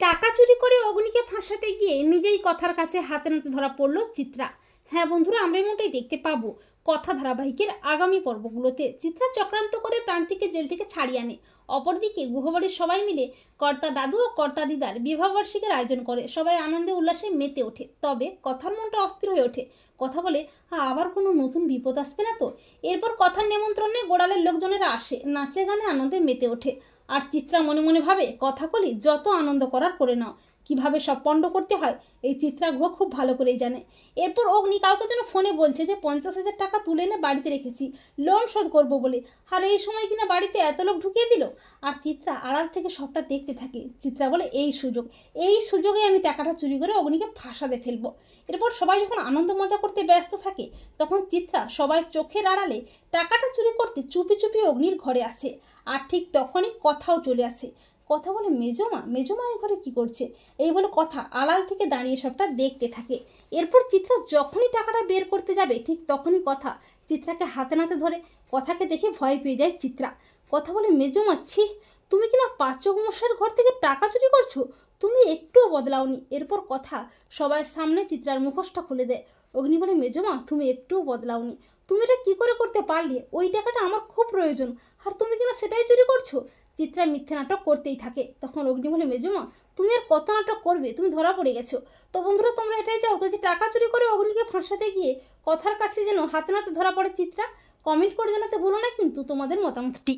টাকা চুরি করে অগ্নিকে ফাঁসাতে গিয়ে নিজেই কথার কাছে হাতে নাতে ধরা পড়ল চিত্রা। হ্যাঁ বন্ধুরা, আমরা এমনটাই দেখতে পাবো কথা ধারাবাহিকের আগামী পর্বগুলোতে। চিত্রা চক্রান্ত করে প্রান্তিকে জেল থেকে ছাড়িয়ে আনে। অপরদিকে গুহবাড়ির সবাই মিলে কর্তা দাদু ও কর্তা দিদার বিবাহবার্ষিকীর আয়োজন করে। সবাই আনন্দে উল্লাসে মেতে ওঠে। তবে কথার মনটা অস্থির হয়ে ওঠে। কথা বলে আবার কোনো নতুন বিপদ আসবে না তো। এরপর কথার নেমন্ত্রণে গোড়ালের লোকজনেরা আসে, নাচে গানে আনন্দে মেতে ওঠে। আর চিত্রা মনে মনে ভাবে কথাকলি যত আনন্দ করার করে নাও, কিভাবে সব পণ্ড করতে হয় এই চিত্রা গুহ খুব ভালো করেই জানে। এরপর অগ্নি কাউকে যেন ফোনে বলছে যে 50,000 টাকা তুলে এনে বাড়িতে রেখেছি, লোন শোধ করবো বলে। আর এই সময় কিনা বাড়িতে এত লোক ঢুকিয়ে দিল। আর চিত্রা আড়াল থেকে সবটা দেখতে থাকে। চিত্রা বলে এই সুযোগে আমি টাকাটা চুরি করে অগ্নিকে ফাঁসাতে ফেলবো। এরপর সবাই যখন আনন্দ মজা করতে ব্যস্ত থাকে, তখন চিত্রা সবাই চোখের আড়ালে টাকাটা চুরি করতে চুপি চুপি অগ্নির ঘরে আসে। আর ঠিক তখনই কথাও চলে আসে। কথা বলে মেজমা এই ঘরে কি করছে, এই বলে কথা আড়াল থেকে দাঁড়িয়ে সবটা দেখতে থাকে। এরপর চিত্রা যখনই টাকাটা বের করতে যাবে, ঠিক তখনই কথা চিত্রাকে হাতে নাতে ধরে। কথাকে দেখে ভয় পেয়ে যায় চিত্রা। কথা বলে মেজমা, ছি, তুমি কিনা পাচক মশাইয়ের ঘর থেকে টাকা চুরি করছো, তুমি একটুও বদলাওনি। এরপর কথা সবার সামনে চিত্রার মুখোশটা খুলে দেয়। অগ্নি বলে, মেজমা তুমি একটুও বদলাওনি, তুমি এটা কি করে করতে পারলে? ওই টাকাটা আমার খুব প্রয়োজন, আর তুমি কিনা সেটাই চুরি করছো। চিত্রা মিথ্যে নাটক করতেই থাকে। তখন অগ্নি বলে, মেজমা তুমি আর কত নাটক করবে, তুমি ধরা পড়ে গেছো। তো বন্ধুরা, তোমরা এটাই চাও তো যে টাকা চুরি করে অগ্নিকে ফাঁসাতে গিয়ে কথার কাছে যেন হাতে নাতে ধরা পড়ে চিত্রা? কমেন্ট করে জানাতে ভুলো না কিন্তু তোমাদের মতামতটি।